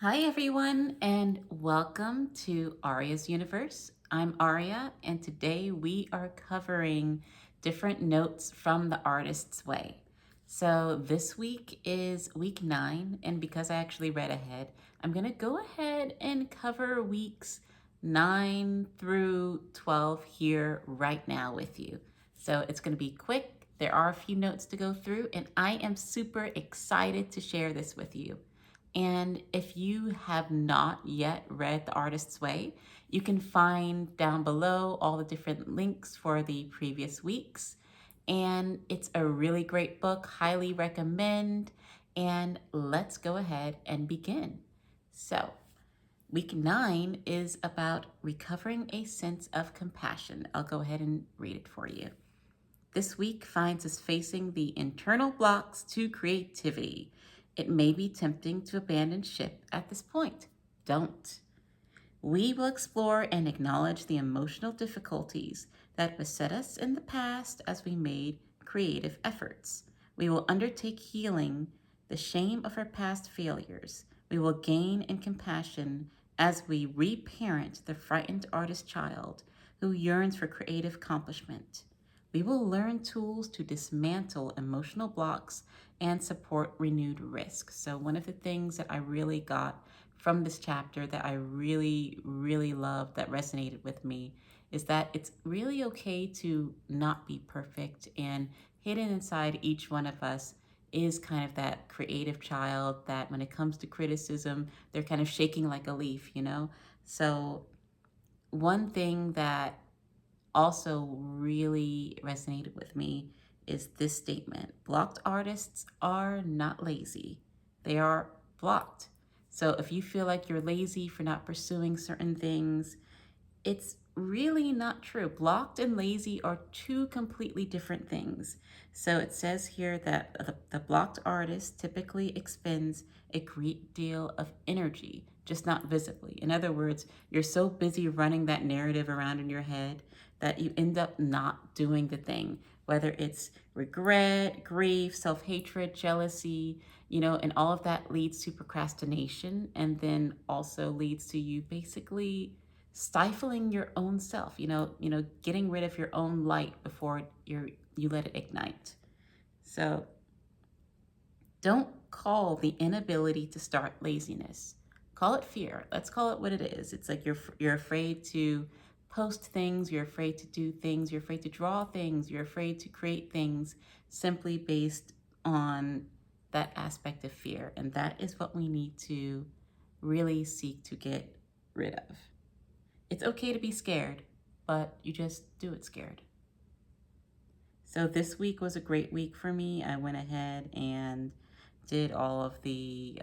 Hi, everyone, and welcome to Aria's Universe. I'm Aria, and today we are covering different notes from the artist's way. So, this week is week 9, and because I actually read ahead, I'm going to go ahead and cover weeks 9 through 12 here right now with you. So, it's going to be quick. There are a few notes to go through, and I am super excited to share this with you. And if you have not yet read The Artist's Way, you can find down below all the different links for the previous weeks. And it's a really great book, highly recommend. And let's go ahead and begin. So, week 9 is about recovering a sense of compassion. I'll go ahead and read it for you. This week finds us facing the internal blocks to creativity. It may be tempting to abandon ship at this point. Don't. We will explore and acknowledge the emotional difficulties that beset us in the past as we made creative efforts. We will undertake healing the shame of our past failures. We will gain in compassion as we reparent the frightened artist child who yearns for creative accomplishment. We will learn tools to dismantle emotional blocks and support renewed risk. So, one of the things that I really got from this chapter that I really, really loved that resonated with me is that it's really okay to not be perfect, and hidden inside each one of us is kind of that creative child that when it comes to criticism, they're kind of shaking like a leaf, you know? So, one thing that also really resonated with me is this statement: blocked artists are not lazy, they are blocked. So if you feel like you're lazy for not pursuing certain things, it's really not true. Blocked and lazy are two completely different things. So it says here that the blocked artist typically expends a great deal of energy, just not visibly. In other words, you're so busy running that narrative around in your head that you end up not doing the thing, whether it's regret, grief, self hatred, jealousy, and all of that leads to procrastination, and then also leads to you basically stifling your own self, getting rid of your own light before you let it ignite. So don't call the inability to start laziness. Call it fear. Let's call it what it is. It's like you're afraid to post things, you're afraid to do things, you're afraid to draw things, you're afraid to create things simply based on that aspect of fear. And that is what we need to really seek to get rid of. It's okay to be scared, but you just do it scared. So this week was a great week for me. I went ahead and did all of the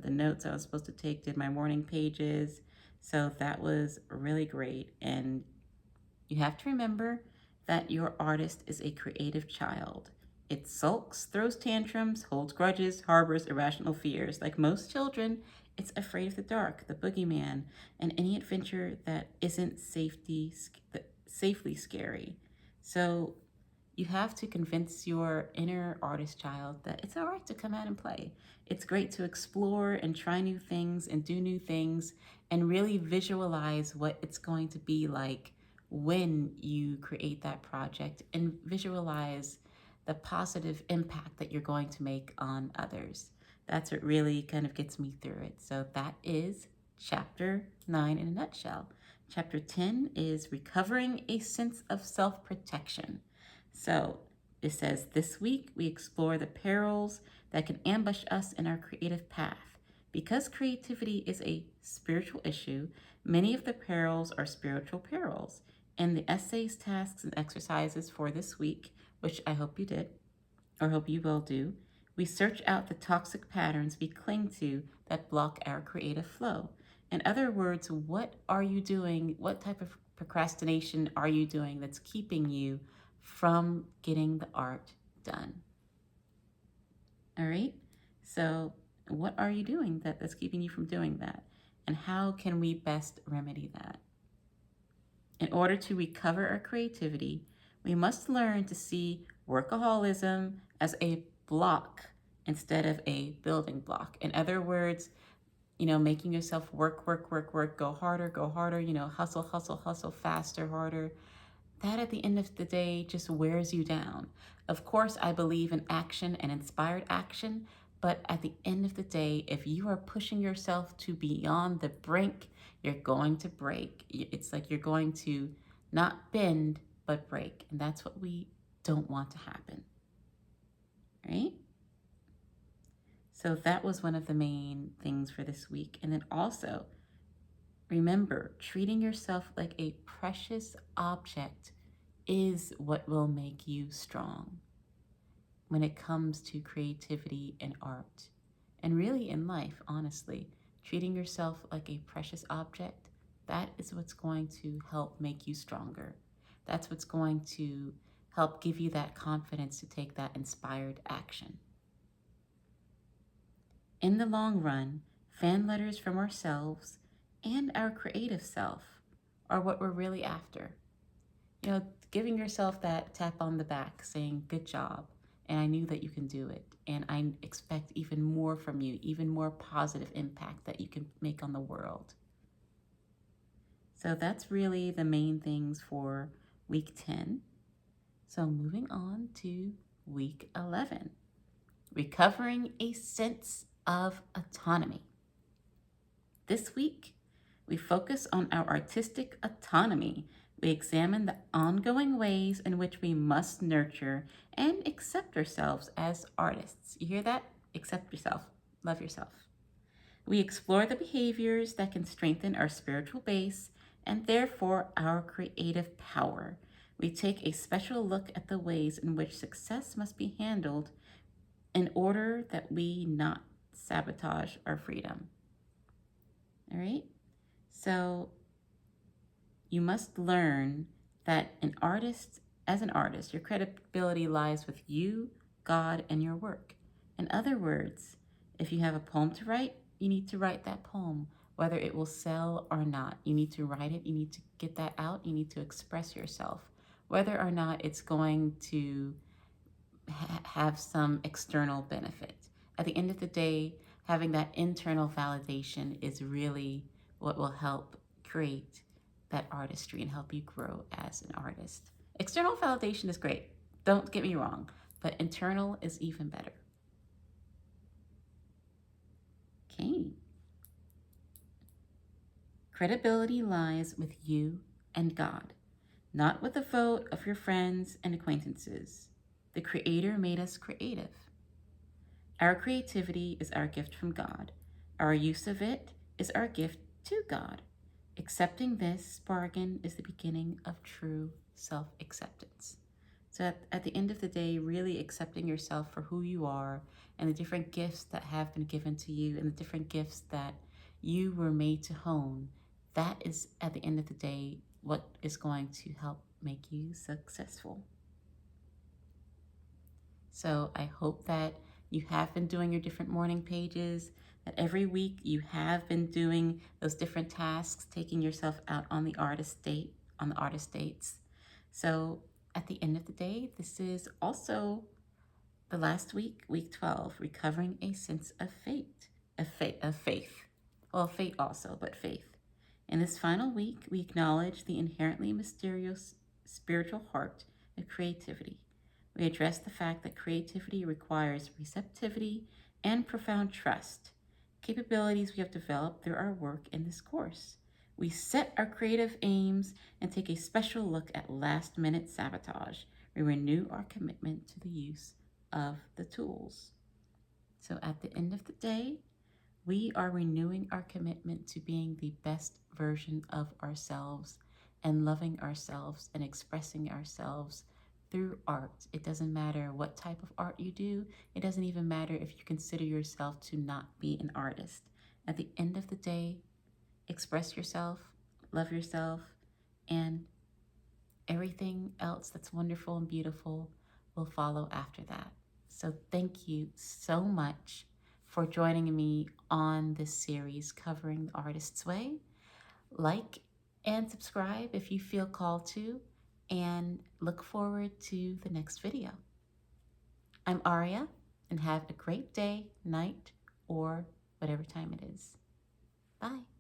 notes I was supposed to take, did my morning pages. So that was really great. And you have to remember that your artist is a creative child. It sulks, throws tantrums, holds grudges, harbors irrational fears. Like most children, it's afraid of the dark, the boogeyman, and any adventure that isn't safely scary. So you have to convince your inner artist child that it's all right to come out and play. It's great to explore and try new things and do new things and really visualize what it's going to be like when you create that project, and visualize the positive impact that you're going to make on others. That's what really kind of gets me through it. So that is chapter 9 in a nutshell. Chapter 10 is recovering a sense of self protection. So it says, this week we explore the perils that can ambush us in our creative path. Because creativity is a spiritual issue, many of the perils are spiritual perils. In the essays, tasks, and exercises for this week, which I hope you did, or hope you will do, we search out the toxic patterns we cling to that block our creative flow. In other words, what are you doing? What type of procrastination are you doing that's keeping you from getting the art done? All right. So, what are you doing that's keeping you from doing that? And how can we best remedy that? In order to recover our creativity, we must learn to see workaholism as a block instead of a building block. In other words, making yourself work, work, work, work, go harder, hustle, hustle, hustle, faster, harder. That at the end of the day just wears you down. Of course, I believe in action and inspired action, but at the end of the day, if you are pushing yourself to beyond the brink, you're going to break. It's like you're going to not bend, but break. And that's what we don't want to happen, right? So that was one of the main things for this week. And then also, remember, treating yourself like a precious object is what will make you strong when it comes to creativity and art. And really in life, honestly, treating yourself like a precious object, that is what's going to help make you stronger. That's what's going to help give you that confidence to take that inspired action. In the long run, fan letters from ourselves and our creative self are what we're really after. Giving yourself that tap on the back saying, good job, and I knew that you can do it, and I expect even more from you, even more positive impact that you can make on the world. So that's really the main things for week 10. So moving on to week 11, recovering a sense of autonomy. This week, we focus on our artistic autonomy. We examine the ongoing ways in which we must nurture and accept ourselves as artists. You hear that? Accept yourself. Love yourself. We explore the behaviors that can strengthen our spiritual base and therefore our creative power. We take a special look at the ways in which success must be handled in order that we not sabotage our freedom. All right? So you must learn that as an artist, your credibility lies with you, God, and your work. In other words, if you have a poem to write, you need to write that poem, whether it will sell or not. You need to write it, you need to get that out, you need to express yourself, whether or not it's going to have some external benefit. At the end of the day, having that internal validation is really what will help create that artistry and help you grow as an artist. External validation is great, don't get me wrong, but internal is even better. Okay. Credibility lies with you and God, not with the vote of your friends and acquaintances. The Creator made us creative. Our creativity is our gift from God. Our use of it is our gift to God. Accepting this bargain is the beginning of true self-acceptance. So at the end of the day, really accepting yourself for who you are and the different gifts that have been given to you and the different gifts that you were made to hone, that is at the end of the day what is going to help make you successful. So I hope that you have been doing your different morning pages, that every week you have been doing those different tasks, taking yourself out on the artist dates. So at the end of the day, this is also the last week, week 12, recovering a sense of faith. Well, fate also, but faith. In this final week, we acknowledge the inherently mysterious spiritual heart of creativity. We address the fact that creativity requires receptivity and profound trust, capabilities we have developed through our work in this course. We set our creative aims and take a special look at last-minute sabotage. We renew our commitment to the use of the tools. So at the end of the day, we are renewing our commitment to being the best version of ourselves and loving ourselves and expressing ourselves through art. It doesn't matter what type of art you do. It doesn't even matter if you consider yourself to not be an artist. At the end of the day, express yourself, love yourself, and everything else that's wonderful and beautiful will follow after that. So thank you so much for joining me on this series covering the Artist's Way. Like and subscribe if you feel called to, and look forward to the next video. I'm Aria, and have a great day, night, or whatever time it is. Bye.